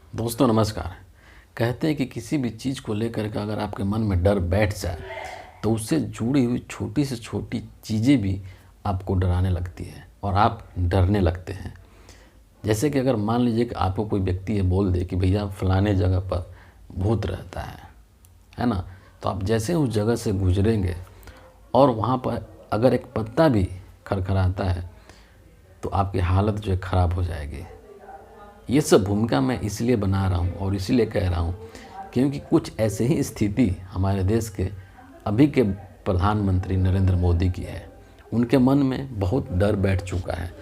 दोस्तों नमस्कार। कहते हैं कि किसी भी चीज़ को लेकर के अगर आपके मन में डर बैठ जाए तो उससे जुड़ी हुई छोटी से छोटी चीज़ें भी आपको डराने लगती है और आप डरने लगते हैं। जैसे कि अगर मान लीजिए कि आपको कोई व्यक्ति ये बोल दे कि भैया फलाने जगह पर भूत रहता है ना। तो आप जैसे उस जगह से गुजरेंगे और वहाँ पर अगर एक पत्ता भी खड़खड़ाता है तो आपकी हालत जो है ख़राब हो जाएगी। ये सब भूमिका मैं इसलिए बना रहा हूँ और इसीलिए कह रहा हूँ क्योंकि कुछ ऐसे ही स्थिति हमारे देश के अभी के प्रधानमंत्री नरेंद्र मोदी की है। उनके मन में बहुत डर बैठ चुका है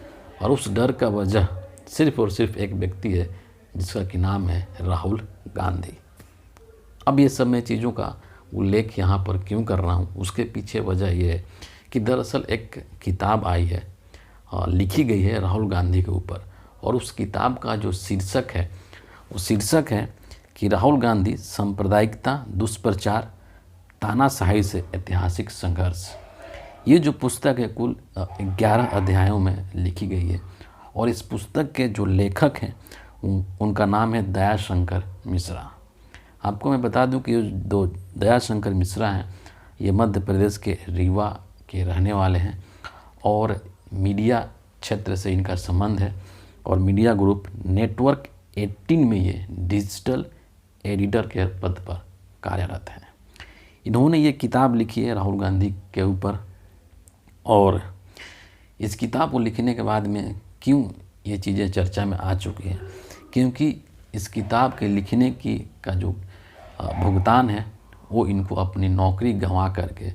और उस डर का वजह सिर्फ़ और सिर्फ एक व्यक्ति है जिसका कि नाम है राहुल गांधी। अब ये सब मैं चीज़ों का उल्लेख यहाँ पर क्यों कर रहा हूँ, उसके पीछे वजह ये है कि दरअसल एक किताब आई है, लिखी गई है राहुल गांधी के ऊपर। और उस किताब का जो शीर्षक है वो शीर्षक है कि राहुल गांधी सांप्रदायिकता, दुष्प्रचार, तानाशाही से ऐतिहासिक संघर्ष। ये जो पुस्तक है कुल 11 अध्यायों में लिखी गई है और इस पुस्तक के जो लेखक हैं उनका नाम है दयाशंकर मिश्रा। आपको मैं बता दूं कि ये दो दयाशंकर मिश्रा हैं, ये मध्य प्रदेश के रीवा के रहने वाले हैं और मीडिया क्षेत्र से इनका संबंध है और मीडिया ग्रुप नेटवर्क 18 में ये डिजिटल एडिटर के पद पर कार्यरत हैं। इन्होंने ये किताब लिखी है राहुल गांधी के ऊपर। और इस किताब को लिखने के बाद में क्यों ये चीज़ें चर्चा में आ चुकी हैं, क्योंकि इस किताब के लिखने की का जो भुगतान है वो इनको अपनी नौकरी गंवा करके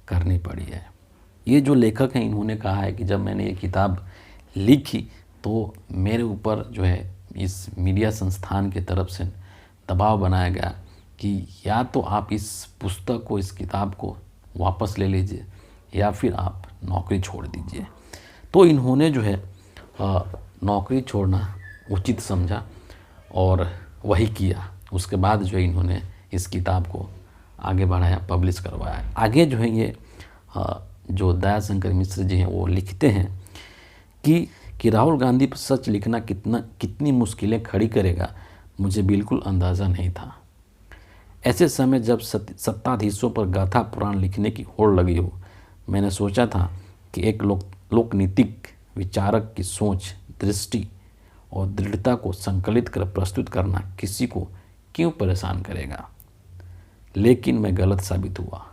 करनी पड़ी है। ये जो लेखक हैं इन्होंने कहा है कि जब मैंने ये किताब लिखी तो मेरे ऊपर जो है इस मीडिया संस्थान की तरफ से दबाव बनाया गया कि या तो आप इस पुस्तक को, इस किताब को वापस ले लीजिए या फिर आप नौकरी छोड़ दीजिए। तो इन्होंने जो है नौकरी छोड़ना उचित समझा और वही किया। उसके बाद जो है इन्होंने इस किताब को आगे बढ़ाया, पब्लिश करवाया। आगे जो है ये जो दयाशंकर मिश्र जी हैं वो लिखते हैं कि राहुल गांधी पर सच लिखना कितनी मुश्किलें खड़ी करेगा, मुझे बिल्कुल अंदाज़ा नहीं था। ऐसे समय जब सत्ताधीशों पर गाथा पुराण लिखने की होड़ लगी हो, मैंने सोचा था कि एक लोकनीतिक विचारक की सोच, दृष्टि और दृढ़ता को संकलित कर प्रस्तुत करना किसी को क्यों परेशान करेगा। लेकिन मैं गलत साबित हुआ।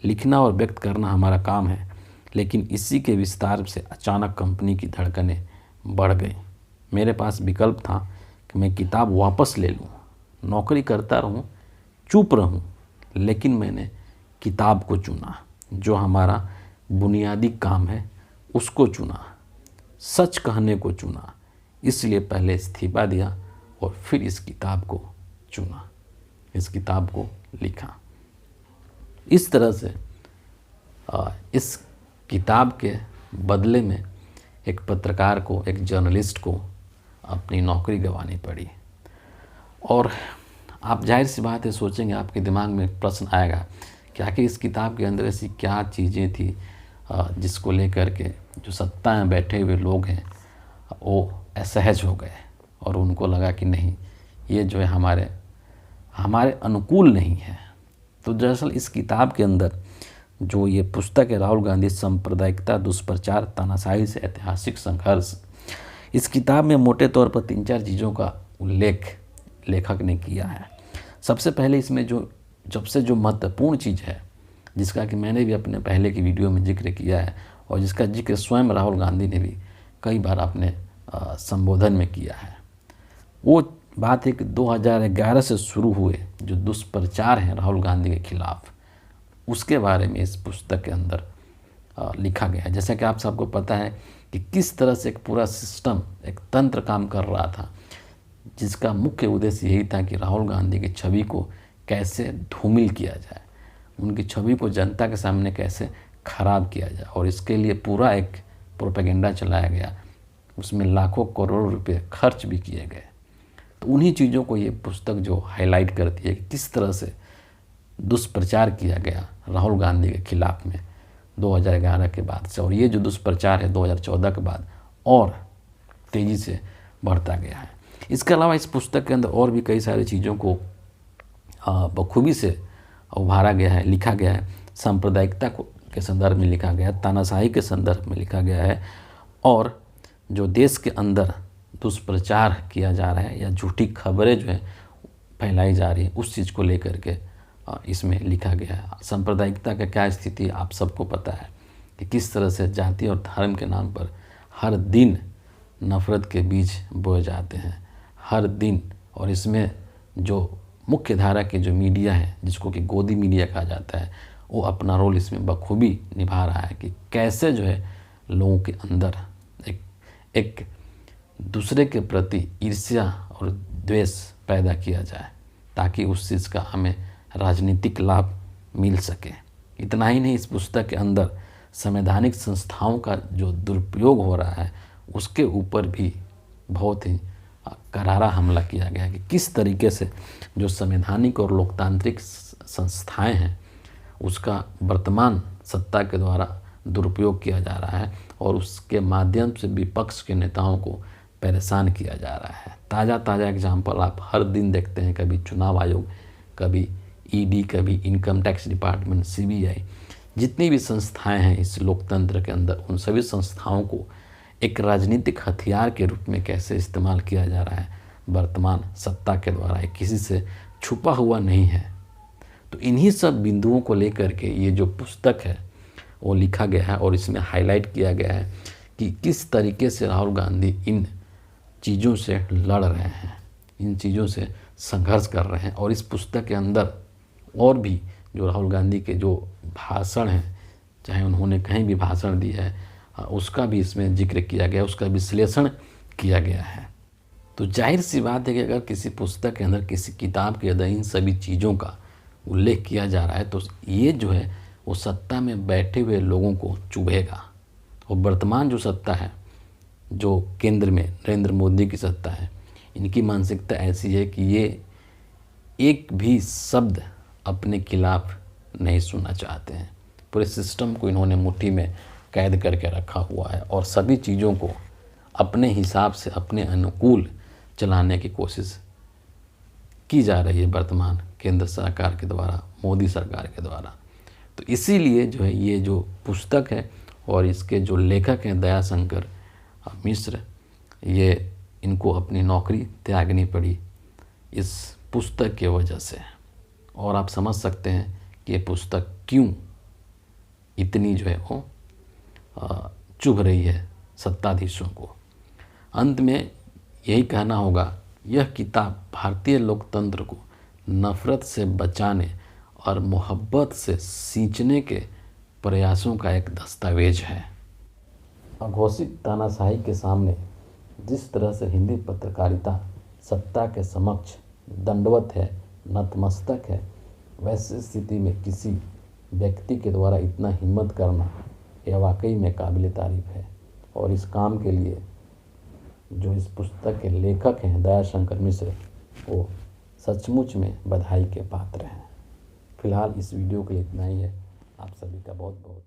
लिखना और व्यक्त करना हमारा काम है, लेकिन इसी के विस्तार से अचानक कंपनी की धड़कनें बढ़ गई। मेरे पास विकल्प था कि मैं किताब वापस ले लूँ, नौकरी करता रहूँ, चुप रहूँ, लेकिन मैंने किताब को चुना। जो हमारा बुनियादी काम है उसको चुना, सच कहने को चुना। इसलिए पहले इस्तीफा दिया और फिर इस किताब को चुना, इस किताब को लिखा। इस तरह से इस किताब के बदले में एक पत्रकार को, एक जर्नलिस्ट को अपनी नौकरी गंवानी पड़ी। और आप जाहिर सी बात है सोचेंगे, आपके दिमाग में एक प्रश्न आएगा कि आखिर इस किताब के अंदर ऐसी क्या चीज़ें थी जिसको लेकर के जो सत्ता में बैठे हुए लोग हैं वो असहज हो गए और उनको लगा कि नहीं, ये जो है हमारे अनुकूल नहीं है। तो दरअसल इस किताब के अंदर जो ये पुस्तक है राहुल गांधी सांप्रदायिकता, दुष्प्रचार, तानाशाही से ऐतिहासिक संघर्ष, इस किताब में मोटे तौर पर 3-4 चीज़ों का उल्लेख लेखक ने किया है। सबसे पहले इसमें जो महत्वपूर्ण चीज़ है, जिसका कि मैंने भी अपने पहले की वीडियो में जिक्र किया है और जिसका जिक्र स्वयं राहुल गांधी ने भी कई बार अपने संबोधन में किया है, वो बात है कि 2011 से शुरू हुए जो दुष्प्रचार हैं राहुल गांधी के खिलाफ, उसके बारे में इस पुस्तक के अंदर लिखा गया है। जैसा कि आप सबको पता है कि किस तरह से एक पूरा सिस्टम, एक तंत्र काम कर रहा था, जिसका मुख्य उद्देश्य यही था कि राहुल गांधी की छवि को कैसे धूमिल किया जाए, उनकी छवि को जनता के सामने कैसे खराब किया जाए। और इसके लिए पूरा एक प्रोपेगेंडा चलाया गया, उसमें लाखों करोड़ों रुपए खर्च भी किए गए। तो उन्हीं चीज़ों को ये पुस्तक जो हाईलाइट करती है कि किस तरह से दुष्प्रचार किया गया राहुल गांधी के खिलाफ में 2011 के बाद से, और ये जो दुष्प्रचार है 2014 के बाद और तेज़ी से बढ़ता गया है। इसके अलावा इस पुस्तक के अंदर और भी कई सारी चीज़ों को बखूबी से उभारा गया है, लिखा गया है। सांप्रदायिकता के संदर्भ में लिखा गया है, तानाशाही के संदर्भ में लिखा गया है, और जो देश के अंदर दुष्प्रचार किया जा रहा है या झूठी खबरें जो है फैलाई जा रही है, उस चीज़ को लेकर के इसमें लिखा गया है। सांप्रदायिकता का क्या स्थिति आप सबको पता है कि किस तरह से जाति और धर्म के नाम पर हर दिन नफ़रत के बीज बोए जाते हैं, हर दिन। और इसमें जो मुख्य धारा के जो मीडिया है, जिसको कि गोदी मीडिया कहा जाता है, वो अपना रोल इसमें बखूबी निभा रहा है कि कैसे जो है लोगों के अंदर एक दूसरे के प्रति ईर्ष्या और द्वेष पैदा किया जाए, ताकि उस चीज़ का हमें राजनीतिक लाभ मिल सके। इतना ही नहीं, इस पुस्तक के अंदर संवैधानिक संस्थाओं का जो दुरुपयोग हो रहा है, उसके ऊपर भी बहुत ही करारा हमला किया गया है कि किस तरीके से जो संवैधानिक और लोकतांत्रिक संस्थाएं हैं, उसका वर्तमान सत्ता के द्वारा दुरुपयोग किया जा रहा है और उसके माध्यम से विपक्ष के नेताओं को परेशान किया जा रहा है। ताज़ा एग्जाम्पल आप हर दिन देखते हैं, कभी चुनाव आयोग, कभी ईडी, कभी इनकम टैक्स डिपार्टमेंट, सीबीआई, जितनी भी संस्थाएं हैं इस लोकतंत्र के अंदर, उन सभी संस्थाओं को एक राजनीतिक हथियार के रूप में कैसे इस्तेमाल किया जा रहा है वर्तमान सत्ता के द्वारा। ये किसी से छुपा हुआ नहीं है। तो इन्हीं सब बिंदुओं को लेकर के ये जो पुस्तक है वो लिखा गया है और इसमें हाईलाइट किया गया है कि किस तरीके से राहुल गांधी इन चीज़ों से लड़ रहे हैं, इन चीज़ों से संघर्ष कर रहे हैं। और इस पुस्तक के अंदर और भी जो राहुल गांधी के जो भाषण हैं, चाहे उन्होंने कहीं भी भाषण दी है, उसका भी इसमें जिक्र किया गया, उसका विश्लेषण किया गया है। तो जाहिर सी बात है कि अगर किसी पुस्तक के अंदर, किसी किताब के अंदर इन सभी चीज़ों का उल्लेख किया जा रहा है, तो ये जो है वो सत्ता में बैठे हुए लोगों को चुभेगा। और वर्तमान जो सत्ता है, जो केंद्र में नरेंद्र मोदी की सत्ता है, इनकी मानसिकता ऐसी है कि ये एक भी शब्द अपने खिलाफ नहीं सुनना चाहते हैं। पूरे सिस्टम को इन्होंने मुट्ठी में कैद करके रखा हुआ है और सभी चीज़ों को अपने हिसाब से, अपने अनुकूल चलाने की कोशिश की जा रही है वर्तमान केंद्र सरकार के द्वारा, मोदी सरकार के द्वारा। तो इसीलिए जो है ये जो पुस्तक है और इसके जो लेखक हैं दयाशंकर मिश्र, ये इनको अपनी नौकरी त्यागनी पड़ी इस पुस्तक के वजह से। और आप समझ सकते हैं कि ये पुस्तक क्यों इतनी जो है वो चुभ रही है सत्ताधीशों को। अंत में यही कहना होगा, यह किताब भारतीय लोकतंत्र को नफ़रत से बचाने और मोहब्बत से सींचने के प्रयासों का एक दस्तावेज है। अघोषित तानाशाही के सामने जिस तरह से हिंदी पत्रकारिता सत्ता के समक्ष दंडवत है, नतमस्तक है, वैसी स्थिति में किसी व्यक्ति के द्वारा इतना हिम्मत करना यह वाकई में काबिल तारीफ है। और इस काम के लिए जो इस पुस्तक के लेखक हैं दयाशंकर मिश्र, वो सचमुच में बधाई के पात्र हैं। फिलहाल इस वीडियो के लिए इतना ही है। आप सभी का बहुत बहुत